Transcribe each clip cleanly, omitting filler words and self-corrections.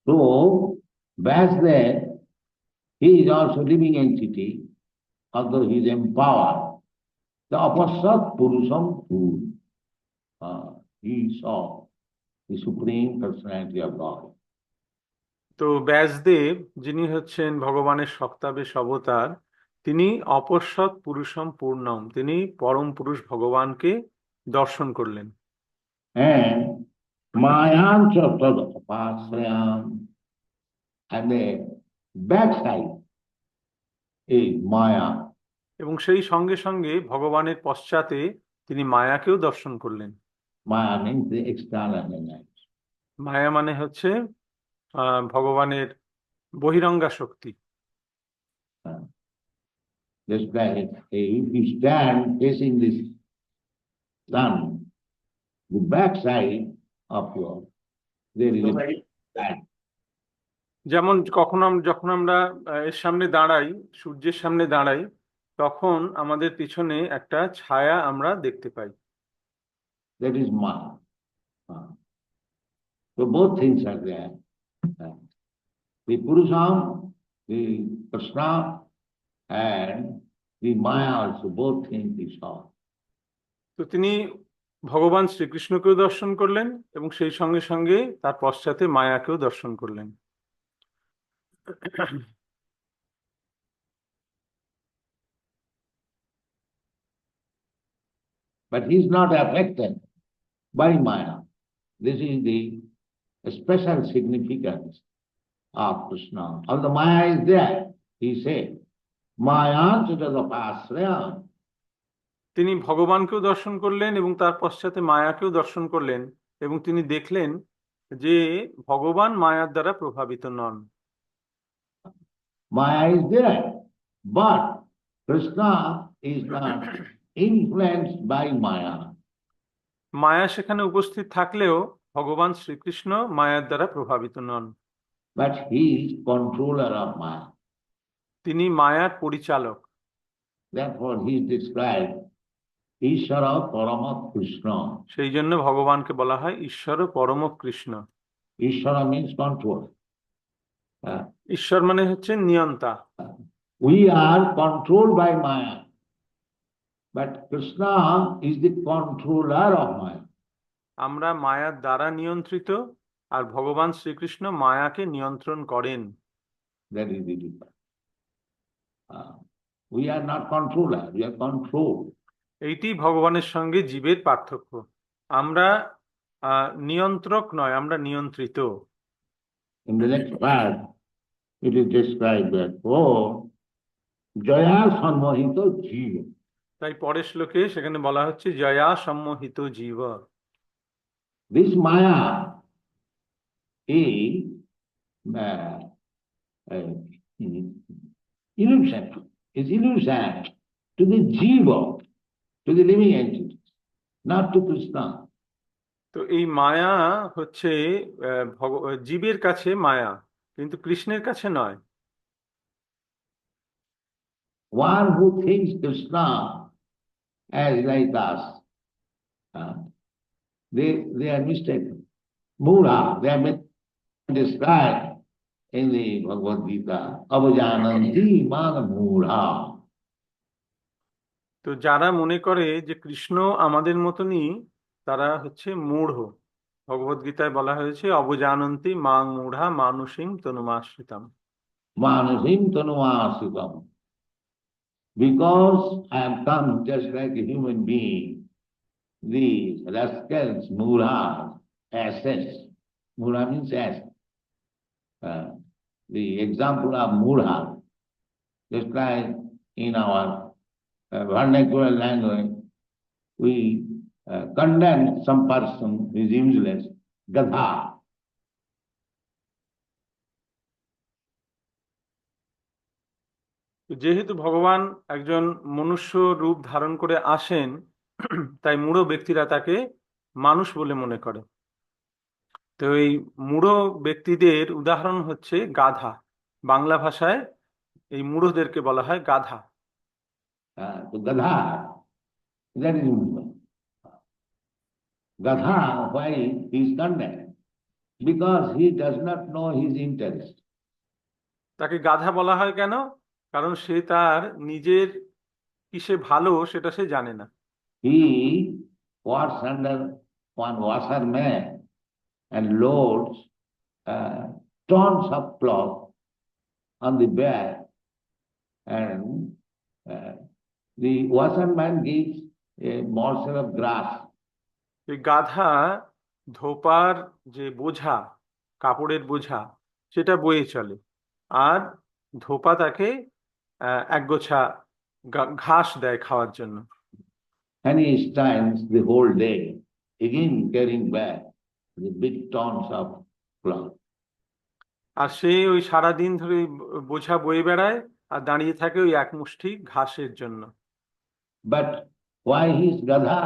So, Vyasdev, he is also living entity, although he is empowered. The Apasat Purusham Pur. He saw the Supreme Personality of God. তো ব্যাসদেব, যিনি হচ্ছেন ভগবানের সপ্তাবেশ অবতার, তিনি অপশ্বৎ পুরুষম পূর্ণম, তিনি পরম পুরুষ ভগবানকে দর্শন করলেন। And Mayam Chattadapasayam, and the backside is Maya. এবং সেই সঙ্গে সঙ্গে ভগবানের পশ্চাতে তিনি মায়াকেও দর্শন করলেন। Maya means the external energy. মায়া মানে হচ্ছে ভগবানের বহিরঙ্গা শক্তি। Just like if you stand facing this sun, the backside of your, there is a light. যেমন যখন আমরা এর সামনে দাঁড়াই, সূর্যের সামনে দাঁড়াই, তখন আমাদের পিছনে একটা ছায়া আমরা দেখতে পাই। That is Maya. So both things are there. The Purusham, the Krishna, and the Maya also, both things he saw. তো তিনি ভগবান শ্রীকৃষ্ণকেও দর্শন করলেন এবং সেই সঙ্গে সঙ্গে তার পশ্চাতে মায়াকেও দর্শন করলেন। But he is not affected by Maya. This is the special significance of Krishna. Although Maya is there, he said, Maya Chitadapasraya. তিনি ভগবানকেও দর্শন করলেন এবং তার পশ্চাতে মায়াকেও দর্শন করলেন এবং তিনি দেখলেন যে ভগবান মায়ার দ্বারা প্রভাবিত নন। Maya is there, but Krishna is not influenced by Maya. মায়া সেখানে উপস্থিত থাকলেও ভগবান শ্রীকৃষ্ণ মায়ার দ্বারা প্রভাবিত নন। But he is controller of Maya. তিনি মায়ার পরিচালক। Therefore he is described Ishvara Parama Krishna. সেই জন্য ভগবানকে বলা হয় ঈশ্বর পরম কৃষ্ণ। Ishvara means control. ঈশ্বর মানে হচ্ছে নিয়ন্তা। We are controlled by Maya, but Krishna is the controller of Maya. আমরা মায়ার দ্বারা নিয়ন্ত্রিত, আর ভগবান শ্রীকৃষ্ণ মায়াকে নিয়ন্ত্রণ করেন। That is the difference. We are not controller, we are controlled. এইটি ভগবানের সঙ্গে জীবের পার্থক্য। আমরা নিয়ন্ত্রক নয়, আমরা নিয়ন্ত্রিত। In the next verse, it is described that, oh, Jaya Sammohito Jiva. তাই পরের শ্লোকে সেখানে বলা হচ্ছে জয়া সম্মোহিত জীব। This Maya is illusion. Is illusion to the Jiva, to the living entity, not to Krishna. তো এই মায়া হচ্ছে জীবের কাছে মায়া, কিন্তু কৃষ্ণের কাছে নয়। One who thinks Krishna as like us, they are mistaken. Mura, they are described in the Bhagavad Gita, Avajananti mana mura. তো যারা মনে করে যে কৃষ্ণ আমাদের মতনই, তারা হচ্ছে মূঢ়। ভগবদ গীতায় বলা হয়েছে অবজানন্তি মাং মূঢ়া মানুষিং তনুমাশ্রিতাম। Manusim tanuasitam. Because I am come just like a human being, the rascals, muras, asses, mura means ass. The example of mura, just like in our vernacular language, we condemn some person who is useless, gadha. যেহেতু ভগবান একজন মনুষ্য রূপ ধারণ করে আসেন, তাই মূঢ় ব্যক্তিরা তাকে মানুষ বলে মনে করে। তো এই মূঢ় ব্যক্তিদের উদাহরণ হচ্ছে গাধা। বাংলা ভাষায় এই মূঢ়দেরকে বলা হয় গাধা। So gadha, that is Gadha, why he is condemned? because he does not know his interest. তাকে গাধা বলা হয় কেন? কারণ সে তার নিজের কিসে ভালো সেটা সে জানে না। He works under one washerman and loads tons of cloth on the back, and the washerman gives a morsel of grass. এই গাধা ধোপার যে বোঝা, কাপড়ের বোঝা, সেটা বয়ে চলে, আর ধোপা তাকে একগোছা ঘাস দেয় খাওয়ার জন্য। And he stands the whole day, again carrying back the big tons of cloth. আর সে ওই সারাদিন ধরে ওই বোঝা বয়ে বেড়ায় আর দাঁড়িয়ে থাকে ওই এক মুষ্টি ঘাসের জন্য। But why he is Gadha?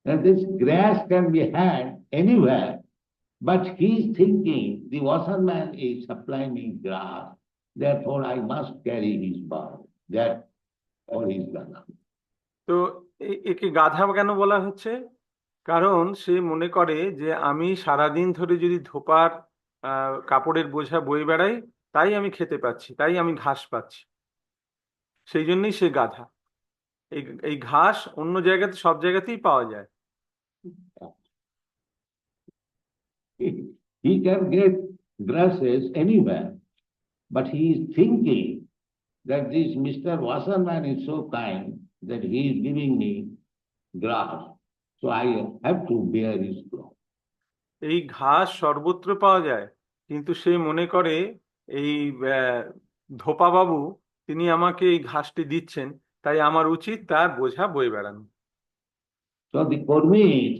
That this grass can be had anywhere, but he is thinking the washerman is supplying me grass, therefore I must carry his burden. That or his Gadha. তো একে গাধা কেন বলা হচ্ছে? কারণ সে মনে করে যে আমি সারাদিন ধরে যদি ধোপার কাপড়ের বোঝা বয়ে বেড়াই, তাই আমি খেতে পাচ্ছি, তাই আমি ঘাস পাচ্ছি, সেই জন্যই সে গাধা। এই ঘাস অন্য জায়গাতে, সব জায়গাতেই পাওয়া যায়। He can get grasses anywhere, but he is thinking that this Mr. Wasserman is so kind that he is giving me grass, so I have to bear his cloth. এই ঘাস সর্বত্র পাওয়া যায়, কিন্তু সে মনে করে এই ধোপা বাবু তিনি আমাকে এই ঘাসটি দিচ্ছেন, তাই আমার উচিত তার বোঝা বয়ে বেড়ানো। So the Kurmis,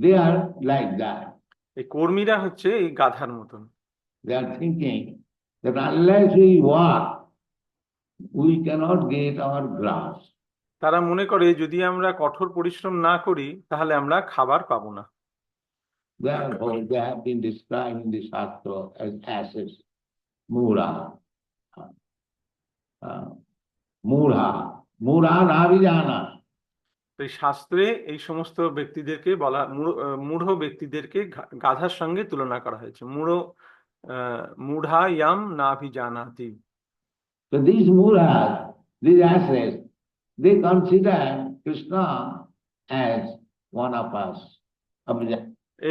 they are like that. এই কর্মীরা হচ্ছে এই গাধার মতন। They are thinking that unless we work, we cannot get our grass. তারা মনে করে যদি আমরা কঠোর পরিশ্রম না করি তাহলে আমরা খাবার পাবো না। Therefore, they have been described in the Shastra as asses, Mura. Mura Navijana. এই শাস্ত্রে এই সমস্ত ব্যক্তিদেরকে বলা, মূঢ় ব্যক্তিদেরকে গাধার সঙ্গে তুলনা করা হয়েছে। মূঢ়া yam নাভিজানাতি। So these Muras, these asses, they consider Krishna as one of us.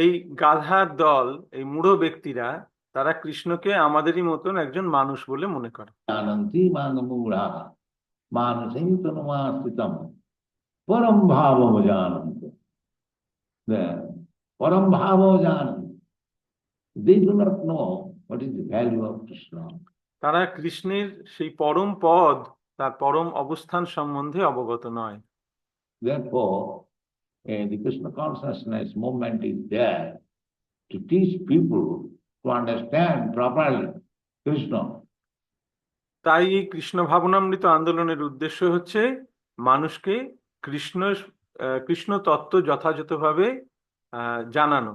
এই গাধার দল, এই মূঢ় ব্যক্তিরা, তারা কৃষ্ণকে আমাদেরই মতন একজন মানুষ বলে মনে করে। জানন্তি মানমূঢ়া মানসিতনুমাস্তিতম পরম ভাবম জানন্ত। পরম ভাব জানন্ত। They do not know what is the value of Krishna. তারা কৃষ্ণের সেই পরম পদ, তার পরম অবস্থান সম্বন্ধে অবগত নয়। Therefore, the Krishna consciousness movement is there to teach people to understand properly Krishna. তাই এই কৃষ্ণ ভাবনামৃত আন্দোলনের উদ্দেশ্য হচ্ছে মানুষকে কৃষ্ণ তত্ত্ব যথাযথভাবে জানানো।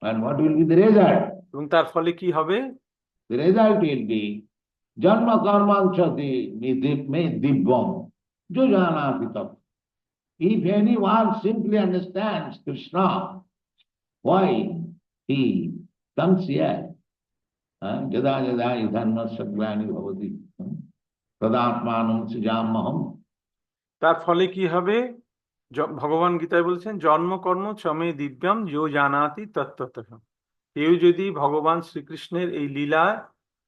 And what will be the result? এবং তার ফলে কি হবে? The result will be janma karmanchati me dibbam jo janati tat. If anyone simply understands Krishna, why he comes here? Jada jada idhanna saglani bhavati tadatmanam sijamaham. তার ফলে কি হবে? ভগবান গীতায় বলছেন জন্ম কর্ম চমে দিব্যাম যো জানাতি তত্ত্বতঃ। কেউ যদি ভগবান শ্রীকৃষ্ণের এই লীলা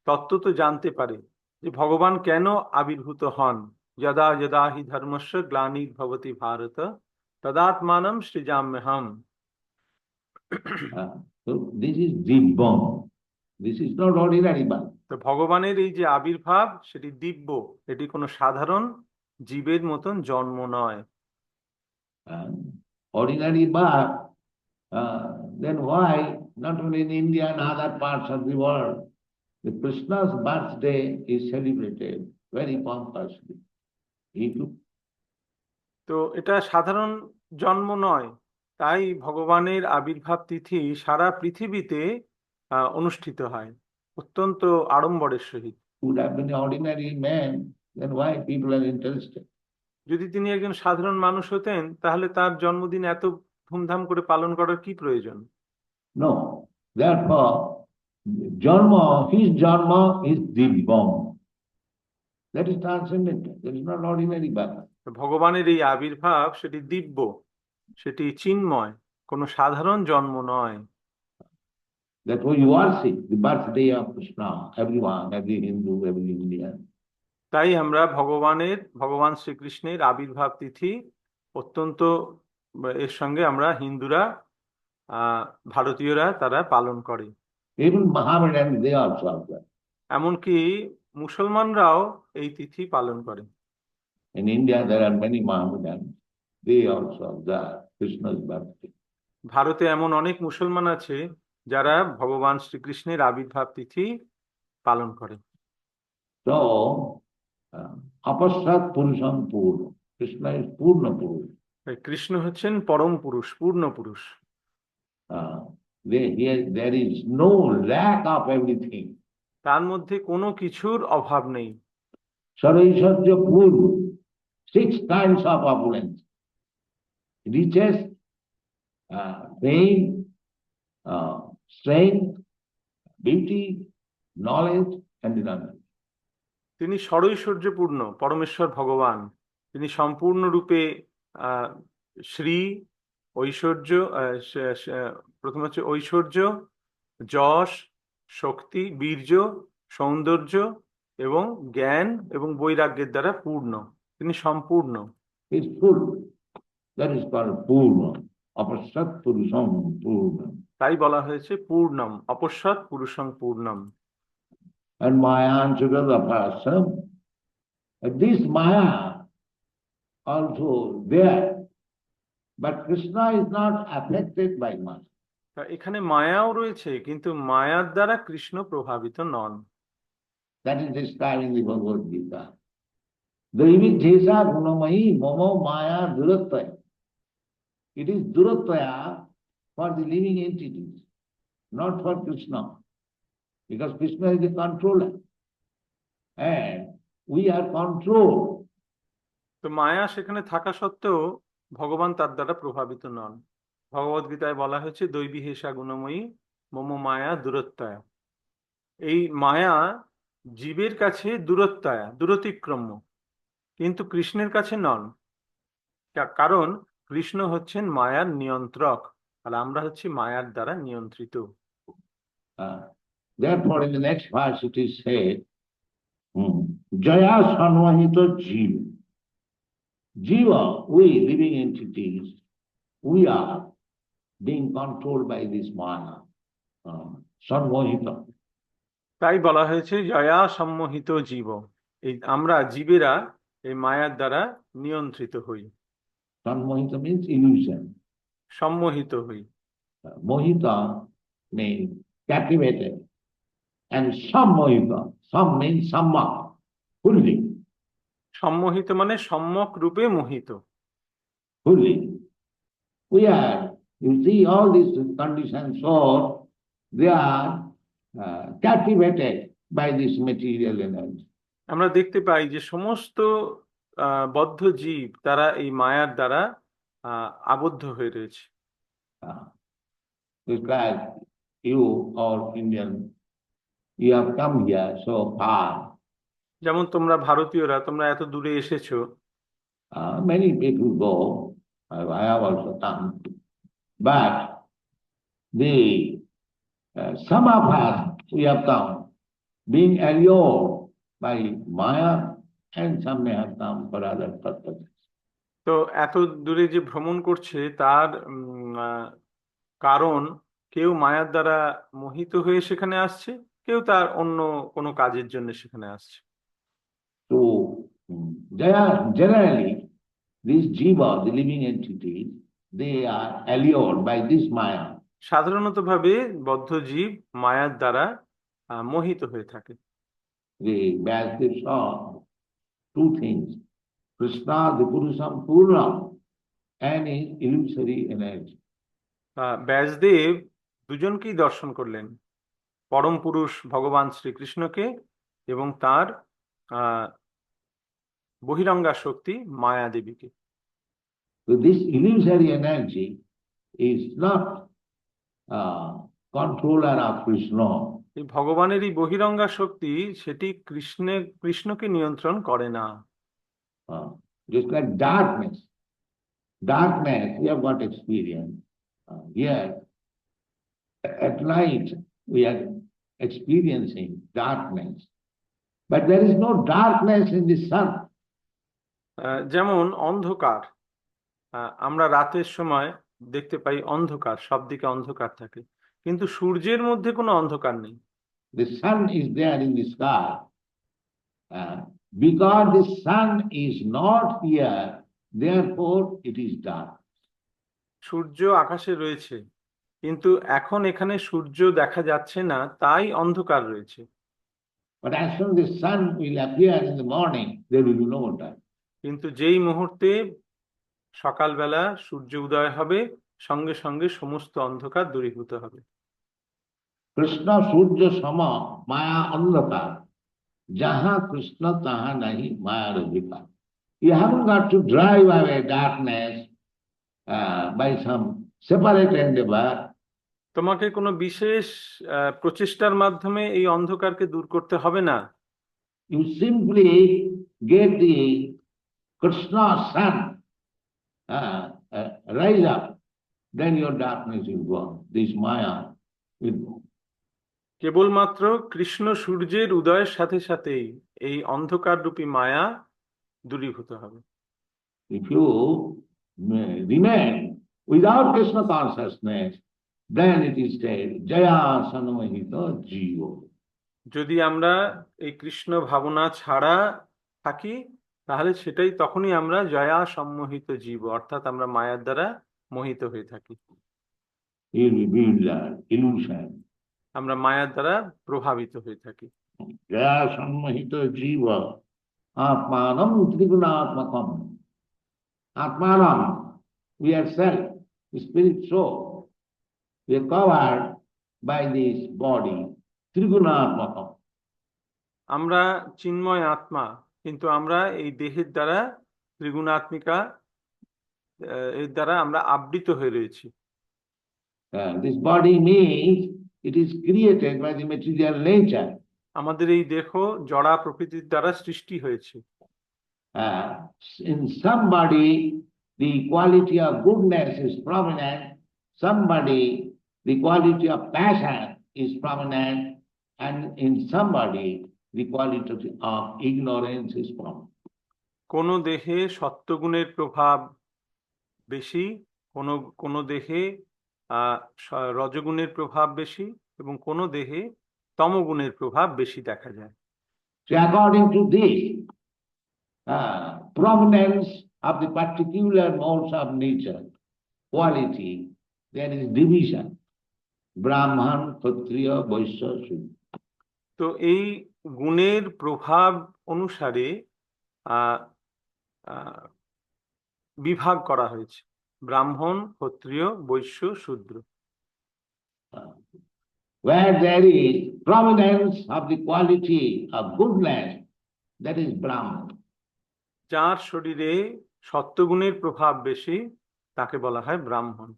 তত্ত্ব তো জানতে পারে যে ভগবান কেন আবির্ভূত হন, যদা যদা হি ধর্মস্য গ্লানির্ভবতি Bharat তদাত্মানম সৃজাম্যহম। So this is dibbam. This is not ordinary birth. তো ভগবানের এই যে আবির্ভাব সেটি দিব্য, এটি কোনো সাধারণ জীবের মতন জন্ম নয়। Ordinary birth, then why not only in India and other parts of the world, the Krishna's birthday is celebrated very pompously. তো এটা সাধারণ জন্ম নয়, তাই ভগবানের আবির্ভাব তিথি সারা পৃথিবীতে অনুষ্ঠিত হয় অত্যন্ত আড়ম্বরের সহিত। Would have been an ordinary man, then why people are interested? যদি তিনি একজন সাধারণ মানুষ হতেন তাহলে তার জন্মদিন এত ধুমধাম করে পালন করার কি প্রয়োজন? No. Therefore, his Janma is Divyam. That is transcendental. That is not ordinary birth. ভগবানের এই আবির্ভাব সেটি দিব্য, সেটি চিন্ময়, কোনো সাধারণ জন্ম নয়। That we worship the birthday of Krishna, everyone, every Hindu, every Indian. তাই আমরা ভগবান শ্রীকৃষ্ণের আবির্ভাব তিথি অত্যন্ত এর সঙ্গে আমরা হিন্দুরা ভারতীয়রা তারা পালন করে। Even Mohammedans, they also observe. এমনকি মুসলমানরাও এই তিথি পালন করে। In India, there are many Mohammedans. They also observe Krishna's birthday. ভারতে এমন অনেক মুসলমান আছে যারা ভগবান শ্রীকৃষ্ণের আবির্ভাব তিথি পালন করে। So, Apasat Purusham Purna. Krishna is Purna Purusha. Krishna হচ্ছেন পরম পুরুষ, পূর্ণ পুরুষ। There is no lack of everything. তার মধ্যে কোনো কিছুর অভাব নেই। Sarvaishwarya Purna, 6 kinds of opulence. Riches, fame, strength, beauty, knowledge, and discernment. তিনি ষড়ৈশ্বর্যপূর্ণ পরমেশ্বর ভগবান। তিনি সম্পূর্ণরূপে শ্রী, ঐশ্বর্য, প্রথম হচ্ছে ঐশ্বর্য, যশ, শক্তি, বীর্য, সৌন্দর্য এবং জ্ঞান এবং বৈরাগ্যের দ্বারা পূর্ণ। তিনি সম্পূর্ণ। Is full. That is called Purna. Apasat Purusham Purna. তাই বলা হয়েছে Purnam, অপশ্বৎ পুরুষং Purnam. And Maya and Sugata Parasam. This Maya also there. But Krishna is not affected by Maya. এখানে মায়াও রয়েছে, কিন্তু মায়ার দ্বারা কৃষ্ণ প্রভাবিত নন। That is described in the Bhagavad Gita. Daivi Jesa Gunamayi Momo Maya Durataya. It is Durataya for the living entities, not for Krishna. Because Krishna is the controller. And we are controlled. তো মায়া সেখানে থাকা সত্ত্বেও ভগবান তার দ্বারা প্রভাবিত নন। ভগবদ গীতায় বলা হয়েছে দৈবী হেষা গুণময়ী মম মায়া দূরত্বয়া। এই মায়া জীবের কাছে দূরত্বয়া, দূরতিক্রম্য, কিন্তু কৃষ্ণের কাছে নন। কারণ কৃষ্ণ হচ্ছেন মায়ার নিয়ন্ত্রক, আর আমরা হচ্ছি মায়ার দ্বারা নিয়ন্ত্রিত। Therefore, in the next verse it is said, Jaya Sanvahita Jiva. Jiva, we living entities, we are being controlled by this Maya, Sanvahita. তাই বলা হয়েছে জয়া সম্মোহিত জীব। এই আমরা জীবেরা এই মায়ার দ্বারা নিয়ন্ত্রিত হই। Sanmohita means illusion. সম্মোহিত হই। Mohita means captivated. And sammohita, sam means samma, fully. সম্মোহিত মানে সম্যক রূপে মোহিত। Fully. We are, you see all these conditions, so they are captivated by this material energy. আমরা দেখতে পাই যে সমস্ত বদ্ধ জীব তারা এই মায়ার দ্বারা আবদ্ধ হয়ে রয়েছে। Because you or Indian, you have come here so far. যেমন তোমরা ভারতীয়রা, তোমরা এত দূরে এসেছো। Many people go, I have also come, but some of us, we have come being allured by Maya, and some may have come for other purposes. তো এত দূরে যে ভ্রমণ করছে তার কারণ কেউ মায়ার দ্বারা মোহিত হয়ে সেখানে আসছে, কেউ তার অন্য কোনো কাজের জন্য সেখানে আসছে। So generally, these jiva, the living entities, they are allured by this Maya. সাধারণত ভাবে বদ্ধ জীব মায়ার দ্বারা মোহিত হয়ে থাকে। The Vyasdev saw two things: Krishna, the Purusham Purna, and his illusory energy. Vyasdev দুজনকেই দর্শন করলেন, পরম পুরুষ ভগবান শ্রীকৃষ্ণকে এবং তার বহিরঙ্গা শক্তি মায়া দেবীকে। So this illusory energy is not controller of Krishna. এই ভগবানের এই বহিরঙ্গা শক্তি সেটি কৃষ্ণকে নিয়ন্ত্রণ করে না। Just like darkness. Darkness, we have got experience. Here, at night, we are experiencing darkness. But there is no darkness in the sun. যেমন অন্ধকার, আমরা রাতের সময় দেখতে পাই অন্ধকার, সব দিকে অন্ধকার থাকে, কিন্তু সূর্যের মধ্যে কোনো অন্ধকার নেই। The sun is there in the sky. Because the sun is not here, therefore it is dark. সূর্য আকাশে রয়েছে, কিন্তু এখন এখানে সূর্য দেখা যাচ্ছে না, তাই অন্ধকার রয়েছে। But as soon as the sun will appear in the morning, there will be no more dark. কিন্তু যেই মুহূর্তে সকালবেলা সূর্য উদয় হবে, সঙ্গে সঙ্গে সমস্ত অন্ধকার দূরীভূত হবে। Krishna Surya Sama Maya Andhakar. Jaha Krishna taha nahi Maya Radhika. You haven't got to drive away darkness by some separate endeavor. তোমাকে কোনো বিশেষ প্রচেষ্টার মাধ্যমে এই অন্ধকারকে দূর করতে হবে না। You simply get the Krishna sun rise up, then your darkness will go. This Maya will go. কেবলমাত্র কৃষ্ণ সূর্যের উদয়ের সাথে সাথেই এই অন্ধকার রূপী মায়া দূরীভূত হবে। If you remain without Krishna consciousness, then it is said, Jaya Sanamahita Jiva. যদি আমরা এই কৃষ্ণ ভাবনা ছাড়া থাকি, তাহলে সেটাই তখনই আমরা জয়া সম্মোহিত জীব, অর্থাৎ আমরা মায়ার দ্বারা মোহিত হয়ে থাকি। Illusion. আমরা মায়ার দ্বারা প্রভাবিত হয়ে থাকি। Jaya Sanmahita Jiva Atmanam Trigunaatmakam. Atmanam, we are self, spirit soul. We are covered by this body, Trigunaatmakam. আমরা চিন্ময় আত্মা, কিন্তু আমরা এই দেহের দ্বারা ত্রিগুণাত্মিকা, এর দ্বারা আমরা আবৃত হয়ে রয়েছি। This body means it is created by the material nature. আমাদের এই দেহ জড়া প্রকৃতির দ্বারা সৃষ্টি হয়েছে। In somebody, the quality of goodness is prominent. Somebody, the quality of passion is prominent. And in somebody, the quality of ignorance is prominent. কোন দেহে সত্ত্বগুণের প্রভাব বেশি, কোন দেহে রজগুণের প্রভাব বেশি, এবং কোন দেহে তমগুণের প্রভাব বেশি দেখা যায়। So according to this prominence of the particular modes of nature, quality, there is division. Brahman, Kshatriya, Vaishya, Shudra. তো এই গুণের প্রভাব অনুসারে বিভাগ করা হয়েছে, ব্রাহ্মণ, ক্ষত্রিয়, বৈশ্য, শূদ্র। Where there is prominence of the quality of goodness, that is Brahman. যার শরীরে সত্ত্বগুণের প্রভাব বেশি, তাকে বলা হয় ব্রাহ্মণ।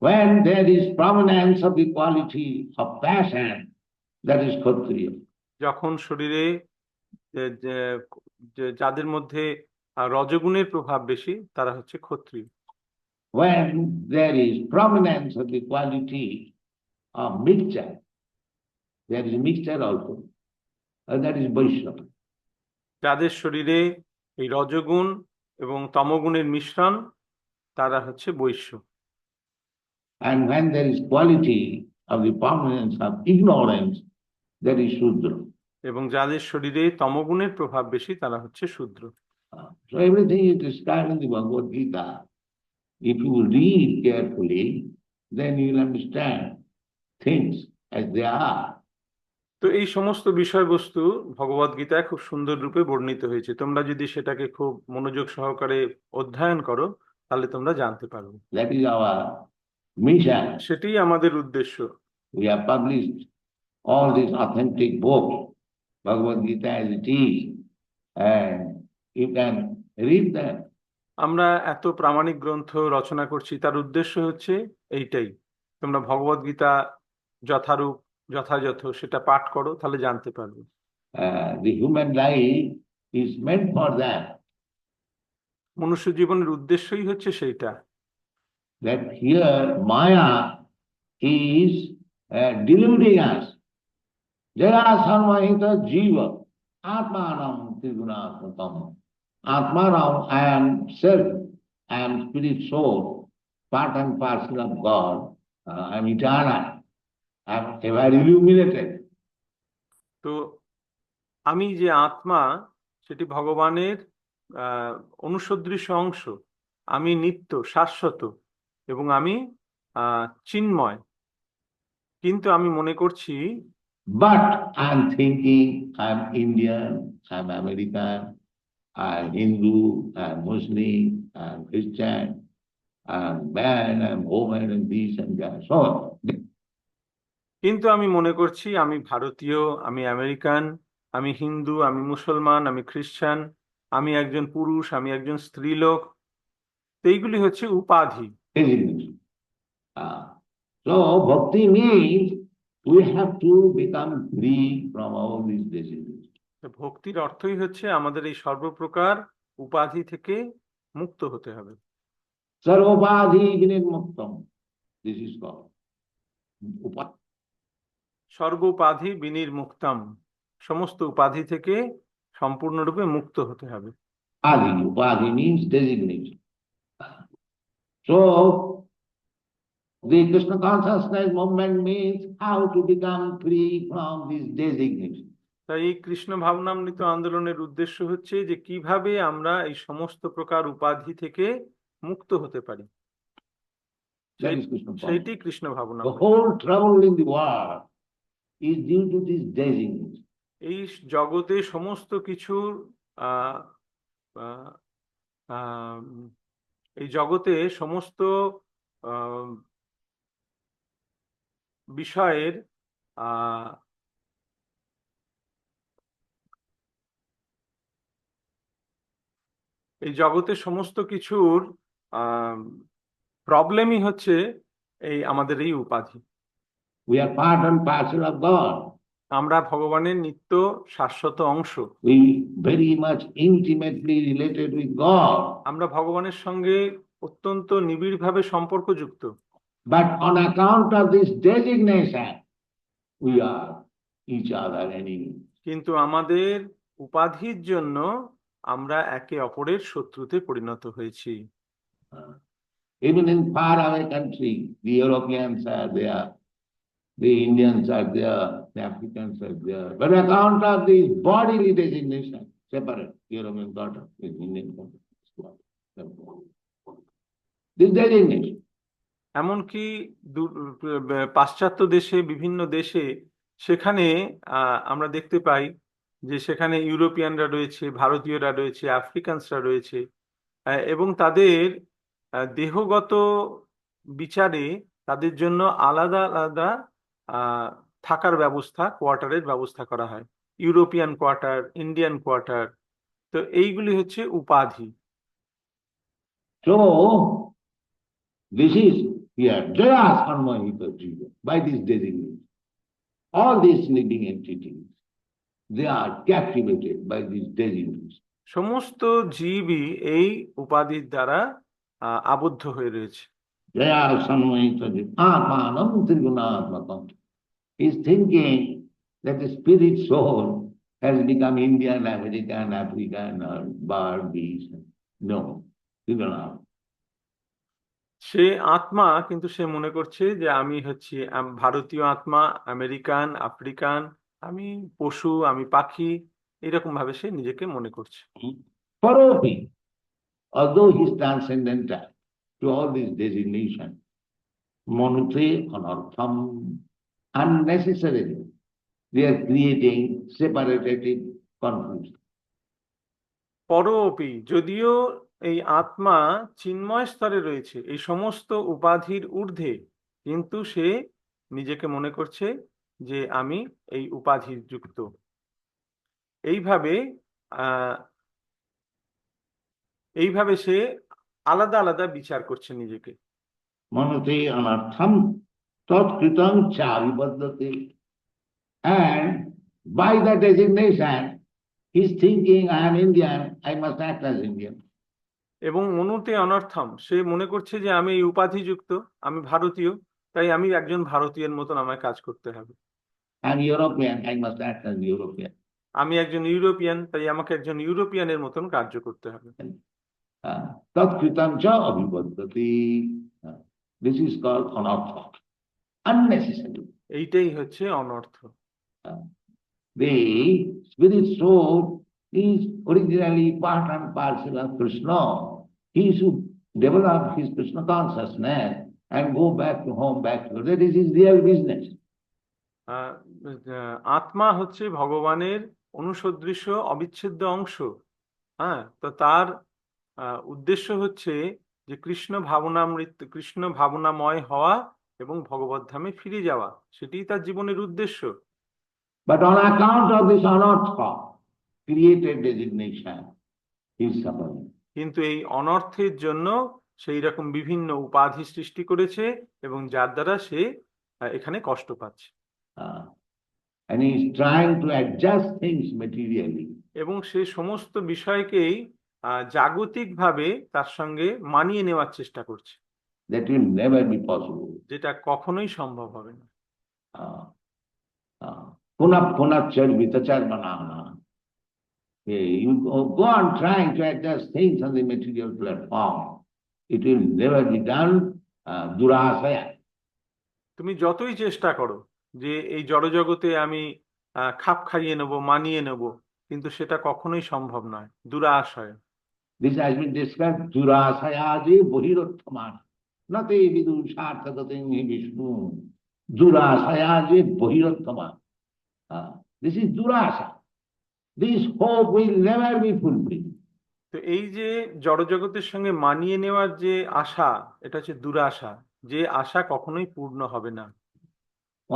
When there is prominence of the quality of passion, that is Kshatriya. যখন শরীরে যাদের মধ্যে রজগুণের প্রভাব বেশি, তারা হচ্ছে ক্ষত্রিয়। When there is prominence of the quality of mixture, there is mixture also, that is Vaishya. যাদের শরীরে এই রজগুণ এবং তমগুণের মিশ্রণ, তারা হচ্ছে বৈশ্য। And when there is quality of the prominence of ignorance, that is Shudra. এবং যাদের শরীরে তমগুণের প্রভাব বেশি, তারা হচ্ছে শূদ্র। So everything is described in the Bhagavad Gita. If you read carefully, then you will understand things as they are. তো এই সমস্ত বিষয়বস্তু ভগবদ গীতায় খুব সুন্দর রূপে বর্ণিত হয়েছে। তোমরা যদি সেটাকে খুব মনোযোগ সহকারে অধ্যয়ন করো, তাহলে তোমরা জানতে পারবে। That is our mission. সেটাই আমাদের উদ্দেশ্য। We have published all these authentic books, Bhagavad Gita as it is, and you can read them. আমরা এত প্রামাণিক গ্রন্থ রচনা করছি, তার উদ্দেশ্য হচ্ছে এইটাই, তোমরা ভগবদ গীতা যথারূপ যথাযথ সেটা পাঠ করো, তাহলে জানতে পারবে। The human life is meant for that. মনুষ্য জীবনের উদ্দেশ্যই হচ্ছে সেইটা। That here Maya is deluding us. Jaya sarvahita jiva atmanam trigunaatmakam. Atmanam, I am self, I am spirit soul, part and parcel of God, I am eternal, I am ever illuminated. তো আমি যে আত্মা, সেটি ভগবানের অনুসদৃশ্য অংশ। আমি নিত্য, শাশ্বত, এবং আমি চিন্ময়। কিন্তু আমি মনে করছি, But I am thinking I am Indian, I am American, I am Hindu, I am Muslim, I am Christian, I am man, I am woman, and this and that. So, কিন্তু আমি মনে করছি আমি ভারতীয়, আমি আমেরিকান, আমি হিন্দু, আমি মুসলমান, আমি খ্রিস্টান, আমি একজন পুরুষ, আমি একজন স্ত্রীলোক। তো এইগুলি হচ্ছে উপাধি। designation. So, bhakti means we have to become free from all these designations. তো ভক্তির অর্থই হচ্ছে আমাদের এই সর্বপ্রকার উপাধি থেকে মুক্ত হতে হবে। Sarvopādhi vinirmuktam. This is called. সর্বোপাধি বিনির্মুক্তম, সমস্ত উপাধি থেকে সম্পূর্ণরূপে মুক্ত হতে হবে। Upadhi means designation. So, the Krishna consciousness movement means how to become free from this designation. তাই এই কৃষ্ণ ভাবনামৃত আন্দোলনের উদ্দেশ্য হচ্ছে যে কিভাবে আমরা এই সমস্ত প্রকার উপাধি থেকে মুক্ত হতে পারি। That is Krishna সেইটি consciousness. কৃষ্ণ ভাবনা। The whole trouble in the world is due to this designation. এই জগতে সমস্ত কিছুর আহ আহ, আহ, এই জগতে সমস্ত বিষয়ের এই জগতে সমস্ত কিছুর প্রবলেমই হচ্ছে এই আমাদের এই উপাধি। We are part and parcel of God. আমরা ভগবানের নিত্য শাশ্বত অংশ। We very much intimately related with God. আমরা ভগবানের সঙ্গে অত্যন্ত নিবিড়ভাবে সম্পর্কযুক্ত। But on account of this designation, we are each other enemy. কিন্তু আমাদের উপাধির জন্য আমরা একে অপরের শত্রুতে পরিণত হয়েছি। Even in far away country, the Europeans are there, the Indians are there, the Africans are there. But on account of this bodily designation, separate European daughter with Indian daughter. This designation. এমনকি পাশ্চাত্য দেশে, বিভিন্ন দেশে, সেখানে আমরা দেখতে পাই যে সেখানে ইউরোপিয়ানরা রয়েছে, ভারতীয়রা রয়েছে, আফ্রিকানসরা রয়েছে, এবং তাদের দেহগত বিচারে তাদের জন্য আলাদা আলাদা থাকার ব্যবস্থা, কোয়ার্টারের ব্যবস্থা করা হয়। European quarter, Indian quarter. তো এইগুলি হচ্ছে উপাধি। So, this is here, Jaya Sarvahita Jiva, by this designation. All these living entities, they are captivated by this designation. সমস্ত জীবই এই উপাধির দ্বারা আবদ্ধ হয়ে রয়েছে। Jaya Sarvahita Jiva, Atmanam Trigunaatmakam. He is thinking that the spirit soul has become Indian, American, African, or bird, beast. No, Trigunaatmakam. সে আত্মা, কিন্তু সে মনে করছে যে আমি হচ্ছি ভারতীয় আত্মা, আমেরিকান, আফ্রিকান, আমি পশু, আমি পাখি, এরকম ভাবে সে নিজেকে মনে করছে। Paropi, although he is transcendental to all these designation, monothe anartham, unnecessarily, they are creating separated confusion. পরোপি, যদিও এই আত্মা চিন্ময় স্তরে রয়েছে, এই সমস্ত উপাধির ঊর্ধ্বে, কিন্তু সে নিজেকে মনে করছে যে আমি এই উপাধির যুক্ত। এইভাবে সে আলাদা আলাদা বিচার করছে নিজেকে। Monothe anartham, tat kritam cha vipaddati. And by the designation, he's thinking, I am Indian, I must act as Indian. এবং মনুতে অনর্থম, সে মনে করছে যে আমি এই উপাধিযুক্ত, আমি ভারতীয়, তাই আমি একজন ভারতীয়ের মতন আমায় কাজ করতে হবে। I'm European, I must act as European. আমি একজন ইউরোপিয়ান, তাই আমাকে একজন ইউরোপিয়ানের মতন কার্য করতে হবে। Tat kritam cha abhivaddati. This is called anartha, unnecessary. এইটাই হচ্ছে অনর্থ। The spirit soul is originally part and parcel of Krishna. He should develop his Krishna consciousness and go back to home, back to that is his real business. আত্মা হচ্ছে ভগবানের অনুসদৃশ অবিচ্ছেদ্য অংশ। হ্যাঁ, তো তার উদ্দেশ্য হচ্ছে যে কৃষ্ণ ভাবনাময় হওয়া এবং ভগবত ধামে ফিরে যাওয়া, সেটাই তার জীবনের উদ্দেশ্য। But on account of this anartha created designation, he is suffering. কিন্তু এই অনর্থের জন্য সেই রকম বিভিন্ন উপাধি সৃষ্টি করেছে এবং যার দ্বারা সে এখানে কষ্ট পাচ্ছে। And he is trying to adjust things materially. এবং সে সমস্ত বিষয়কেই জাগতিকভাবে তার সঙ্গে মানিয়ে নেওয়ার চেষ্টা করছে। That will never be possible. যেটা কখনোই সম্ভব হবে না। Punah punah charvita charmanana. You go on trying to adjust things on the material platform. It will never be done. Durasaya. তুমি যতই চেষ্টা করো যে এই জড়জগতে আমি খাপ খাইয়ে নেব, মানিয়ে নেব, কিন্তু সেটা কখনোই সম্ভব নয়, দুরাশয়। This has been described, Durasayaji Bohirotthaman. Nate vidu sarthakatin Vishnu. Durasayaji Bohirotthaman. This is Durasa. This hope will never be fulfilled. তো এই যে জড়জগতের সঙ্গে মানিয়ে নেওয়ার যে আশা, এটা হচ্ছে দুরাশা, যে আশা কখনোই পূর্ণ হবে না।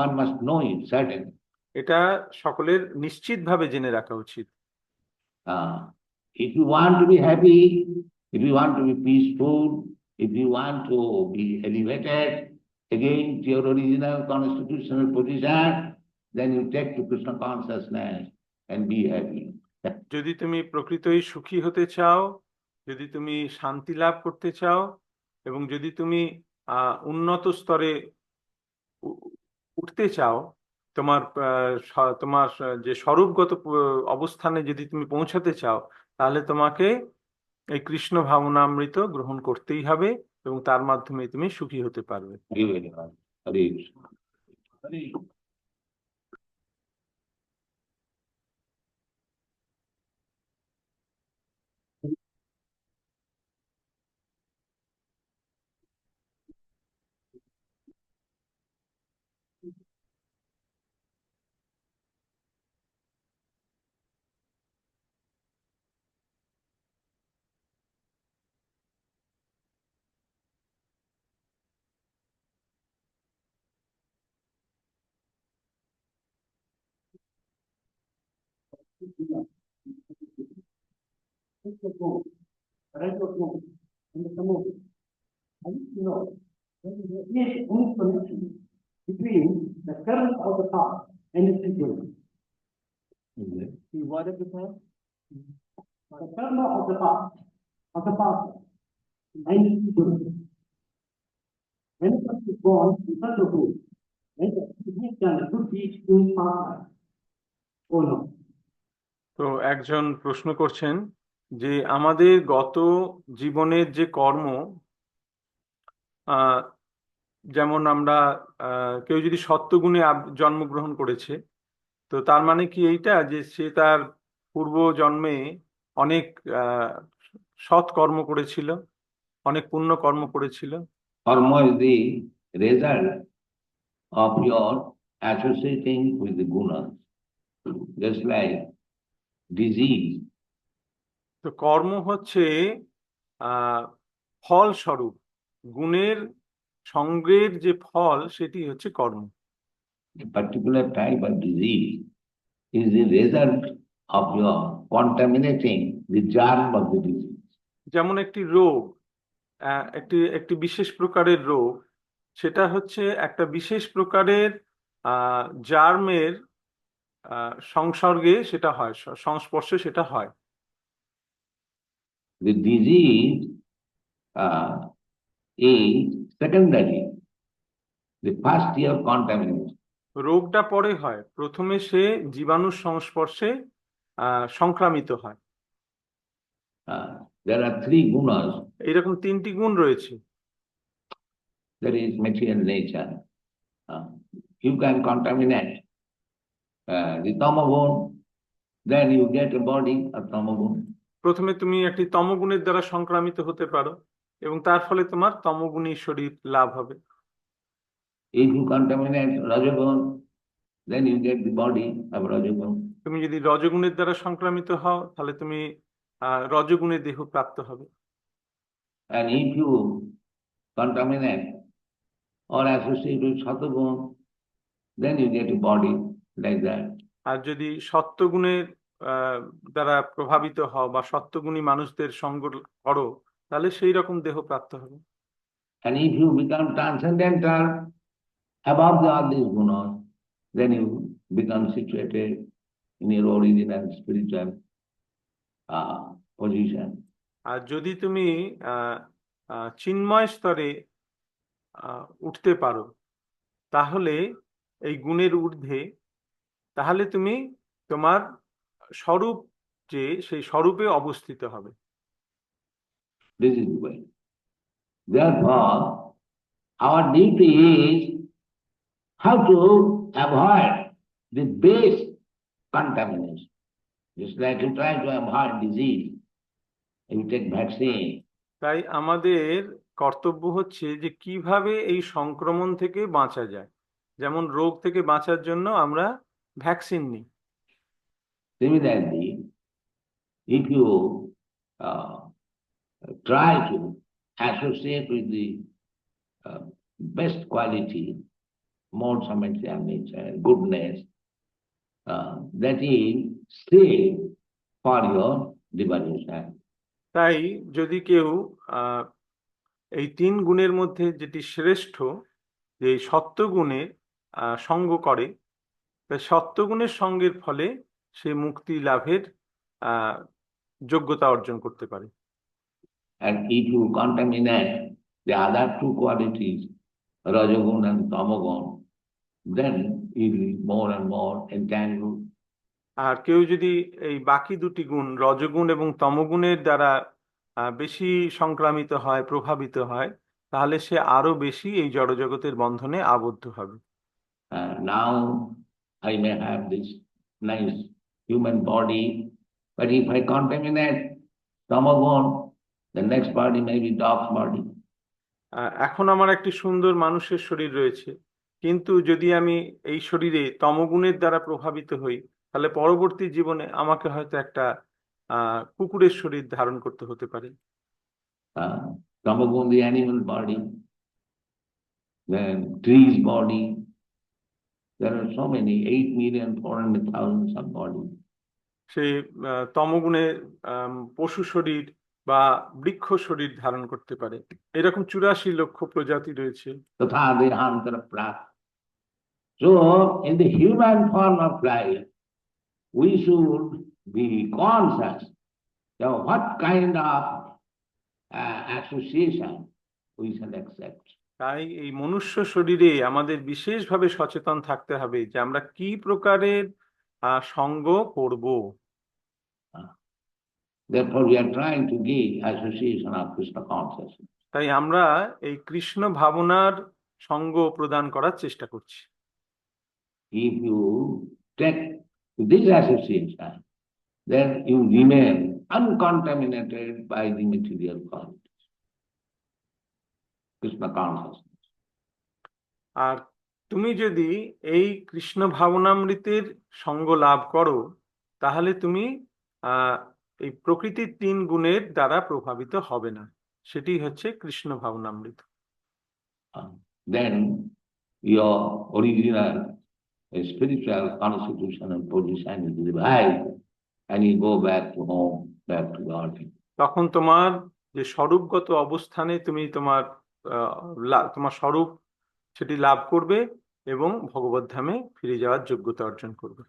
One must know it, certainly. এটা সকলের নিশ্চিতভাবে জেনে রাখা উচিত। If you want to be happy, if you want to be peaceful, if you want to be elevated again to your original constitutional position, then you take to Krishna consciousness and be happy. যদি তুমি প্রকৃতই সুখী হতে চাও, যদি তুমি শান্তি লাভ করতে চাও, এবং যদি তুমি উন্নত স্তরে উঠতে চাও, তোমার যে স্বরূপগত অবস্থানে যদি তুমি পৌঁছাতে চাও, তাহলে তোমাকে এই কৃষ্ণ ভাবনামৃত গ্রহণ করতেই হবে এবং তার মাধ্যমে তুমি সুখী হতে পারবে। Between the current of the past and its future. See what is the past? The karma of the past and its future. When it was born in such a way, when it has done good deeds in his past life, or no? তো একজন প্রশ্ন করছেন যে আমাদের গত জীবনের যে কর্ম, যেমন আমরা কেউ যদি সত্যগুণে জন্মগ্রহণ করেছে, তো তার মানে কি এইটা যে সে তার পূর্ব জন্মে অনেক সৎ কর্ম করেছিল, অনেক পুণ্য কর্ম করেছিল? Karma is the result of your associating with the gunas, just like disease. তো কর্ম হচ্ছে ফল স্বরূপ, গুণের সঙ্গের যে ফল সেটি হচ্ছে কর্ম। A particular type of disease is the result of your contaminating the germ of the disease. যেমন একটি রোগ, একটি বিশেষ প্রকারের রোগ, সেটা হচ্ছে একটা বিশেষ প্রকারের জার্মের সংসর্গে সেটা হয়, সংস্পর্শে সেটা হয়। The disease is secondary. The first year contamination. রোগটা পরে হয়, প্রথমে সে জীবাণুর সংস্পর্শে সংক্রামিত হয়। There are three gunas. এইরকম তিনটি গুণ রয়েছে। There is material nature. You can contaminate the tamagun, then you get a body of tamagun. প্রথমে তুমি একটি তমগুণের দ্বারা সংক্রামিত হতে পারো এবং তার ফলে তোমার তমগুণী শরীর লাভ হবে। If you contaminate rajagun, then you get the body of rajagun. তুমি যদি রজগুণের দ্বারা সংক্রামিত হও তাহলে তুমি রজগুণের দেহ প্রাপ্ত হবে। And if you contaminate or associate with satagun, then you get a body like that. আর যদি সত্যগুণের দ্বারা প্রভাবিত হও বা সত্যগুণী মানুষদের সঙ্গ করো তাহলে সেই রকম দেহ প্রাপ্ত হবে। And if you become transcendental above all these gunas, then you become situated in your original spiritual position. আর যদি তুমি চিন্ময় স্তরে উঠতে পারো তাহলে এই গুণের ঊর্ধ্বে, তাহলে তুমি তোমার স্বরূপ যে সেই স্বরূপে অবস্থিত হবে। This is the way. Therefore, our duty is how to avoid the base contamination. Just like you try to avoid disease, you take vaccine. তাই আমাদের কর্তব্য হচ্ছে যে কিভাবে এই সংক্রমণ থেকে বাঁচা যায়। যেমন রোগ থেকে বাঁচার জন্য আমরা ভ্যাকসিন নিই। Similarly, if you try to associate with the best quality, modes of nature, goodness, that is still for your devolution. তাই যদি কেউ এই তিন গুণের মধ্যে যেটি শ্রেষ্ঠ, যে সত্যগুণের সঙ্গ করে, তাই সত্যগুণের সঙ্গের ফলে সে মুক্তি লাভের যোগ্যতা অর্জন করতে পারে। And if you contaminate the other two qualities, rajagun and tamagun, then you will be more and more entangled. আর কেউ যদি এই বাকি দুটি গুণ রজগুণ এবং তমগুণের দ্বারা বেশি সংক্রামিত হয়, প্রভাবিত হয়, তাহলে সে আরো বেশি এই জড়জগতের বন্ধনে আবদ্ধ হবে। Now I may have this nice human body, but if I contaminate tamagun, the next body may be dog's body. এখন আমার একটি সুন্দর মানুষের শরীর রয়েছে, কিন্তু যদি আমি এই শরীরে তমগুণের দ্বারা প্রভাবিত হই তাহলে পরবর্তী জীবনে আমাকে হয়তো একটা কুকুরের শরীর ধারণ করতে হতে পারে। Tamagun, the animal body, then tree's body. There are so many, 8,400,000 of bodies. সেই তমগুণের পশু শরীর বা বৃক্ষ শরীর ধারণ করতে পারে। এরকম 84 লক্ষ প্রজাতি রয়েছে। So in the human form of life, we should be conscious of what kind of association we shall accept. তাই এই মনুষ্য শরীরে আমাদের বিশেষভাবে সচেতন থাকতে হবে যে আমরা কি প্রকারের সঙ্গ করব। Therefore we are trying to give association of Krishna consciousness. তাই আমরা এই কৃষ্ণ ভাবনার সঙ্গ প্রদান করার চেষ্টা করছি। If you take this association, then you remain uncontaminated by the material qualities. Krishna consciousness. আর তুমি যদি এই কৃষ্ণ ভাবনামৃতের সঙ্গ লাভ করো তাহলে তুমি এই প্রকৃতির তিন গুণের দ্বারা প্রভাবিত হবে না। সেটি হচ্ছে Krishna ভাবনামৃত। Then your original spiritual constitution and position is revived, and you go back to home, back to God. তখন তোমার যে স্বরূপগত অবস্থানে তুমি তোমার স্বরূপ সেটি লাভ করবে এবং ভগবত ধামে ফিরে যাওয়ার যোগ্যতা অর্জন করবে।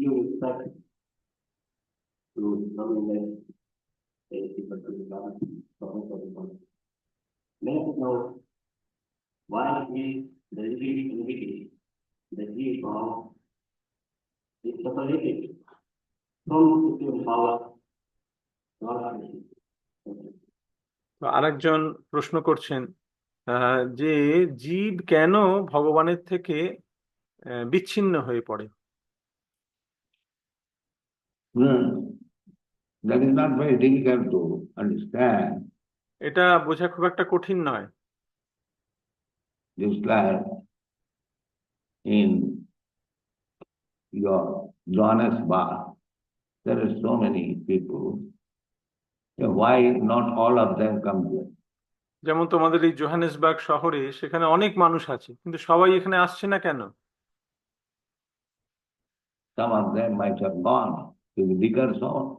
You expect to dominate a particular problem. Let us know why is the living entity, the he form, is separated from supreme power, not তো আরেকজন প্রশ্ন করছেন যে জীব কেন ভগবানের থেকে বিচ্ছিন্ন হয়ে পড়ে? That is not very difficult to understand. এটা বোঝা খুব একটা কঠিন নয়। Just like in your Johannesburg, there are so many people. Why not all of them come here? যেমন তোমাদের এই জোহানেসবার্গ শহরে সেখানে অনেক মানুষ আছে, কিন্তু সবাই এখানে আসছে না কেন? Some of them might have gone to the bigger zone.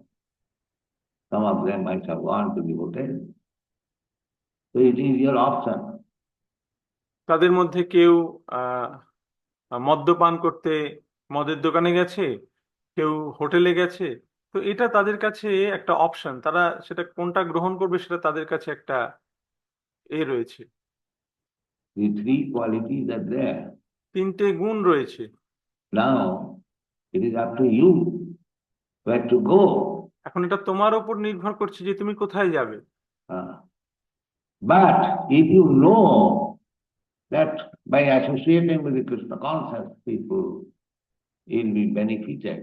Some of them might have gone to the hotel. So it is your option. তাদের মধ্যে কেউ মদ্যপান করতে মদের দোকানে গেছে, কেউ হোটেলে গেছে। তো এটা তাদের কাছে একটা অপশন, তারা সেটা কোনটা গ্রহণ করবে সেটা তাদের কাছে একটা রয়েছে। The three qualities are there. তিনটে গুণ রয়েছে। Now it is up to you where to go. এখন এটা তোমার উপর নির্ভর করছে যে তুমি কোথায় যাবে। But if you know that by associating with the Krishna conscious people, you'll be benefited,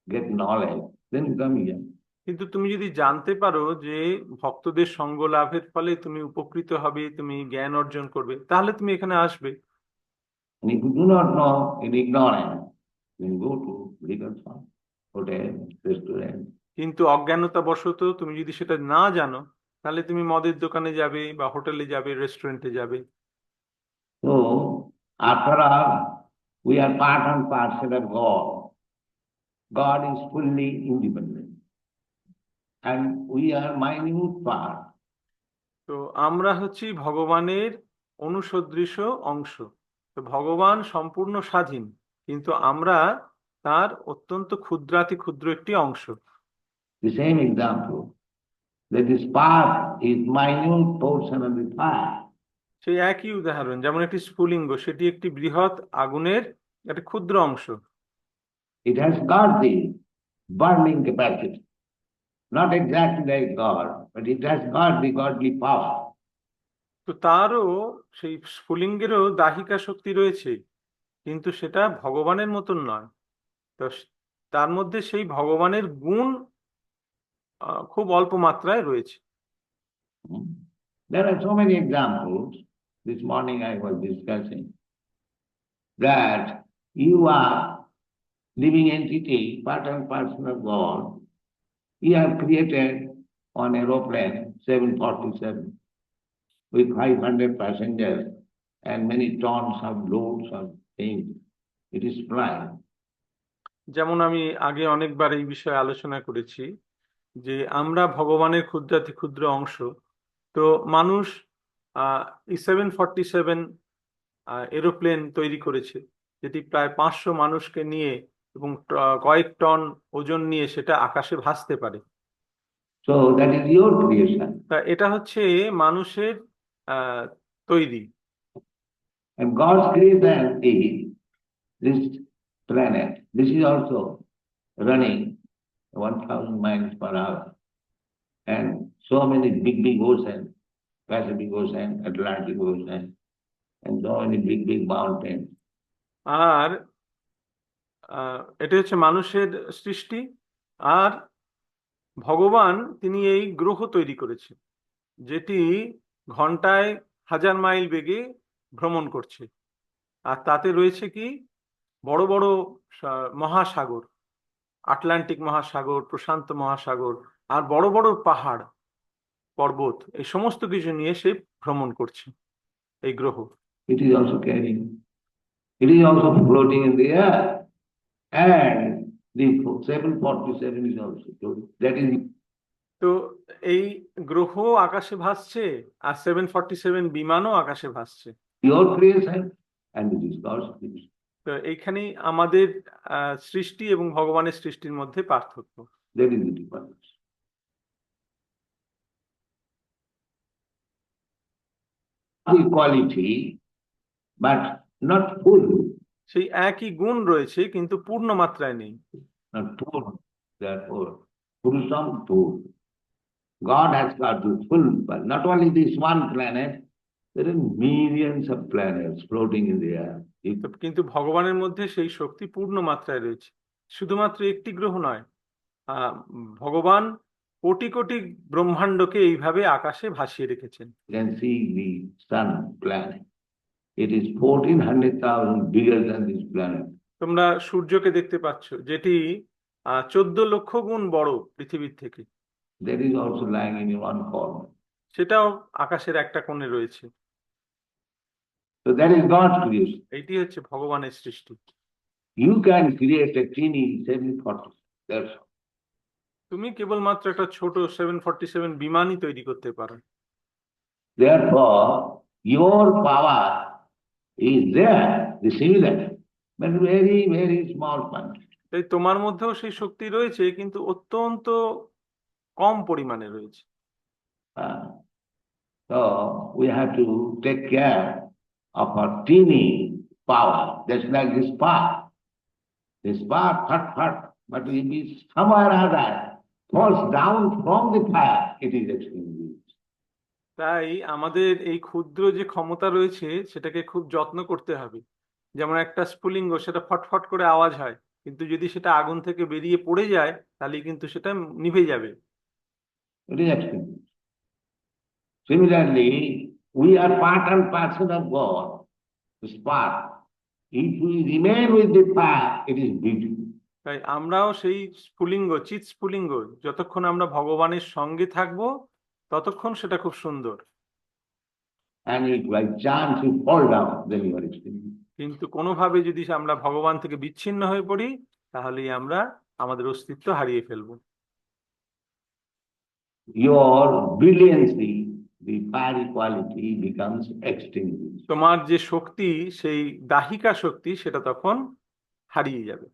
get knowledge, then you come here. কিন্তু তুমি যদি জানতে পারো যে ভক্তদের সঙ্গ লাভের ফলে তুমি উপকৃত হবে, তুমি জ্ঞান অর্জন করবে, তাহলে তুমি এখানে আসবে। And if you do not know, in ignorance, then go to legal farm, hotel, restaurant. কিন্তু অজ্ঞানতাবশত তুমি যদি সেটা না জানো, তাহলে তুমি মদের দোকানে যাবে বা হোটেলে যাবে, রেস্টুরেন্টে যাবে। So, after all, we are part and parcel of God. God is fully independent. And we are minute part. তো আমরা হচ্ছি ভগবানের অনুসদৃশ অংশ। তো ভগবান সম্পূর্ণ স্বাধীন, কিন্তু আমরা তার অত্যন্ত ক্ষুদ্রাতি ক্ষুদ্র একটি অংশ। The same example, that this spark is minute portion of the fire. সেই একই উদাহরণ, যেমন একটি স্ফুলিঙ্গ, সেটি একটি বৃহৎ আগুনের একটা ক্ষুদ্র অংশ। It has got the burning capacity. Not exactly like God, but it has got the godly power. তো তারও সেই স্ফুলিঙ্গেরও দাহিকা শক্তি রয়েছে, কিন্তু সেটা ভগবানের মতন নয়। তো তার মধ্যে সেই ভগবানের গুণ খুব অল্প মাত্রায় রয়েছে। There are so many examples. This morning I was discussing that you are living entity, part and parcel of God. He has created an aeroplane 747 with 500 passengers and many tons of loads of things. It is flying. যেমন আমি আগে অনেকবার এই বিষয়ে আলোচনা করেছি যে আমরা ভগবানের ক্ষুদ্রাতি ক্ষুদ্র অংশ। তো মানুষ এই 747 এরোপ্লেন তৈরি করেছে, যেটি প্রায় 500 মানুষকে নিয়ে এবং কয়েক টন ওজন নিয়ে সেটা আকাশে ভাসতে পারে। So that is your creation. তা এটা হচ্ছে মানুষের তৈরি। And God's creation is this planet. This is also running 1,000 miles per hour. And so many big oceans, Pacific Ocean, Atlantic Ocean, and so many big mountains. আর এটা হচ্ছে মানুষের সৃষ্টি। আর ভগবান তিনি এই গ্রহ তৈরি করেছেন, যেটি ঘন্টায় 1000 মাইল বেগে ভ্রমণ করছে। আর তাতে রয়েছে কি বড় বড় মহাসাগর, আটলান্টিক মহাসাগর, প্রশান্ত মহাসাগর, আর বড় বড় পাহাড় পর্বত, এই সমস্ত কিছু নিয়ে সে ভ্রমণ করছে এই গ্রহ। It is also carrying. It is also floating in the air. And The 747 is also told. That is তো এই গ্রহ আকাশে ভাসছে আর 747 বিমানও আকাশে ভাসছে। your creation and it is God's creation. তো এইখানেই আমাদের সৃষ্টি এবং ভগবানের সৃষ্টির মধ্যে পার্থক্য। That is the difference. Equality, but not full, সেই একই গুণ রয়েছে কিন্তু পূর্ণ মাত্রায় নেই। not full. Therefore, Purusham full. God has got the full, but not only this one planet, there are millions of planets floating in the air. তো কিন্তু ভগবানের মধ্যে সেই শক্তি পূর্ণ মাত্রায় রয়েছে। শুধুমাত্র একটি গ্রহ নয়, ভগবান কোটি কোটি ব্রহ্মাণ্ডকে এইভাবে আকাশে ভাসিয়ে রেখেছেন। You can see the sun planet. It is 1400,000 bigger than this planet. তোমরা সূর্যকে দেখতে পাচ্ছ, যেটি 14 লক্ষ গুণ বড় পৃথিবীর থেকে। That is also lying in one corner. সেটাও আকাশের একটা কোণে রয়েছে। So that is God's creation. এইটি হচ্ছে ভগবানের সৃষ্টি। You can create a teeny 740. That's all. তুমি কেবলমাত্র একটা ছোট 747 বিমানই তৈরি করতে পারো। Therefore, your power is there, the similar, but very, very small quantity. তাই তোমার মধ্যেও সেই শক্তি রয়েছে, কিন্তু অত্যন্ত কম পরিমাণে রয়েছে। So we have to take care of our teeny power. That's like this spark. The spark, fat, but if it somewhere or other falls down from the fire, it is extinguished. তাই আমাদের এই ক্ষুদ্র যে ক্ষমতা রয়েছে সেটাকে খুব যত্ন করতে হবে। যেমন একটা স্ফুলিঙ্গ, সেটা ফটফট করে আওয়াজ হয়, কিন্তু যদি সেটা আগুন থেকে বেরিয়ে পড়ে যায় তাহলে কিন্তু সেটা নিভে যাবে। It is extinguished. Similarly, we are part and parcel of God, the spark. If we remain with the fire, it is beautiful. তাই আমরাও সেই স্ফুলিঙ্গ, চিৎ স্ফুলিঙ্গ, যতক্ষণ আমরা ভগবানের সঙ্গে থাকবো ততক্ষণ সেটা খুব সুন্দর। And if by chance you fall down, then you are extinguished. কিন্তু কোনোভাবে যদি আমরা ভগবান থেকে বিচ্ছিন্ন হয়ে পড়ি, তাহলেই আমরা আমাদের অস্তিত্ব হারিয়ে ফেলবো। Your brilliancy, the fiery quality, becomes extinguished. তোমার যে শক্তি, সেই দাহিকা শক্তি, সেটা তখন হারিয়ে যাবে।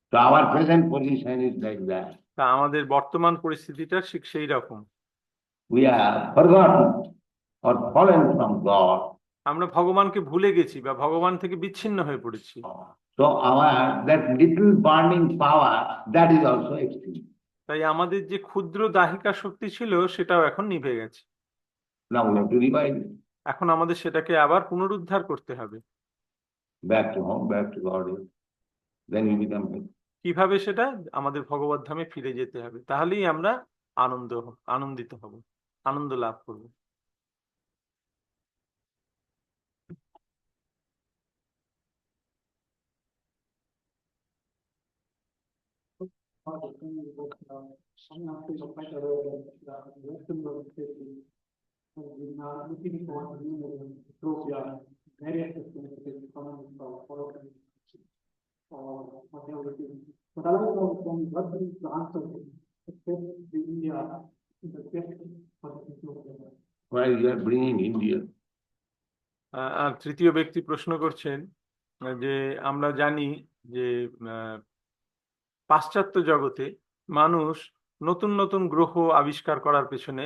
So our present position is like that. তা আমাদের বর্তমান পরিস্থিতিটা ঠিক সেই রকম। We are forgotten or fallen from God. আমরা ভগবানকে ভুলে গেছি বা ভগবান থেকে বিচ্ছিন্ন হয়ে পড়েছি। So that little burning power, that is also extinguished. তাই আমাদের যে ক্ষুদ্র দাহিকা শক্তি ছিল সেটাও এখন নিভে গেছে। Now we have to revive it. এখন আমাদের সেটাকে আবার পুনরুদ্ধার করতে হবে। Back to home, back to God. Then we become happy. কিভাবে সেটা? আমাদের ভগবত ধামে ফিরে যেতে হবে, তাহলেই আমরা আনন্দিত হব, আনন্দ লাভ করব। But I like from what is the answer, except the India is the best for the Ethiopia. Why you are bringing India? আর তৃতীয় ব্যক্তি প্রশ্ন করছেন যে আমরা জানি যে পাশ্চাত্য জগতে মানুষ নতুন নতুন গ্রহ আবিষ্কার করার পেছনে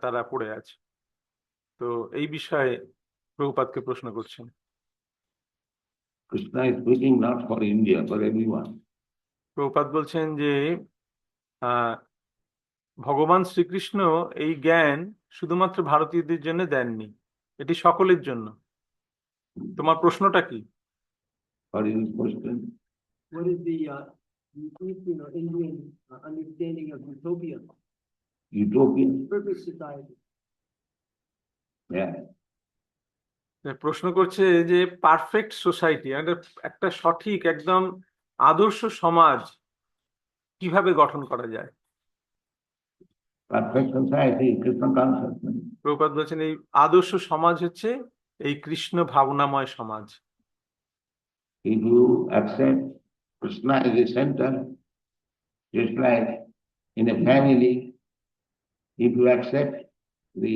তারা পড়ে আছে। তো এই বিষয়ে প্রভুপাদকে প্রশ্ন করছেন। Krishna is speaking not for India, for everyone. Prabhupada বলছেন যে ভগবান শ্রীকৃষ্ণ এই জ্ঞান শুধুমাত্র ভারতীয়দের জন্য দেননি, এটি সকলের জন্য। তোমার প্রশ্নটা কি? What is his question? What is the Indian understanding of utopia? Utopia? Perfect society. Yeah. প্রশ্ন করছে যে পারফেক্ট সোসাইটি, একটা সঠিক একদম আদর্শ সমাজ কিভাবে গঠন করা যায়? Perfect society, Krishna consciousness. Prabhupada বলছেন এই আদর্শ সমাজ হচ্ছে এই কৃষ্ণ ভাবনাময় সমাজ। If you accept Krishna is the center. Just like in a family, if you accept the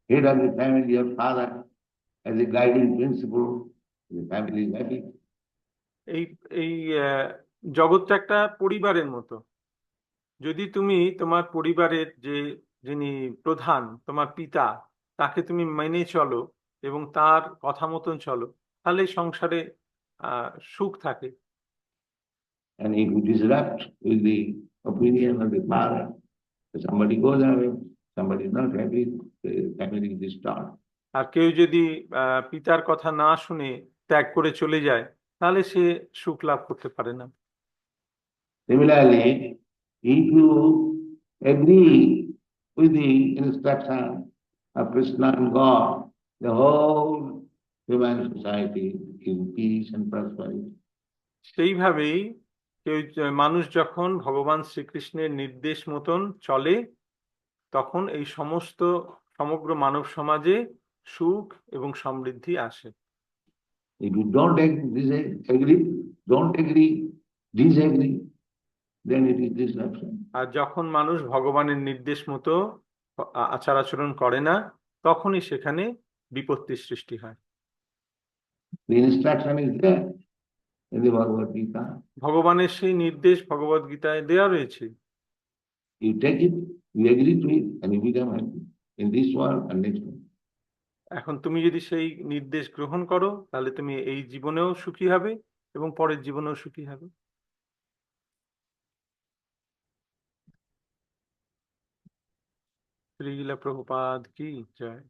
head of the family, your father, as a guiding principle, the family is happy. এই এই জগৎটা একটা পরিবারের মতো। যদি তুমি তোমার পরিবারের যিনি প্রধান, তোমার পিতা, তাকে তুমি মেনে চলো এবং তার কথা মতন চলো, তাহলে সংসারে সুখ থাকে। And if you disrupt with the opinion of the father, somebody goes away, somebody is not happy, the family is disturbed. আর কেউ যদি পিতার কথা না শুনে ত্যাগ করে চলে যায়, তাহলে সে সুখ লাভ করতে পারে না। Similarly, if you agree with the instruction of Krishna and God, the whole human society is in peace and prosperity. সেইভাবেই মানুষ যখন ভগবান শ্রীকৃষ্ণের নির্দেশ মতন চলে, তখন এই সমগ্র মানব সমাজে সুখ এবং সমৃদ্ধি আসে। If you don't agree, disagree, then it is disruption. আর যখন মানুষ ভগবানের নির্দেশ মতো আচার আচরণ করে না, তখনই সেখানে বিপত্তির সৃষ্টি হয়। The instruction is there in the Bhagavad Gita. ভগবানের সেই নির্দেশ ভগবদ গীতায় দেওয়া রয়েছে। You take it, you agree to it, and you become happy in this world and next one. এখন তুমি যদি সেই নির্দেশ গ্রহণ করো, তাহলে তুমি এই জীবনেও সুখী হবে এবং পরের জীবনেও সুখী হবে। শ্রীলা প্রভুপাদ কি জয়।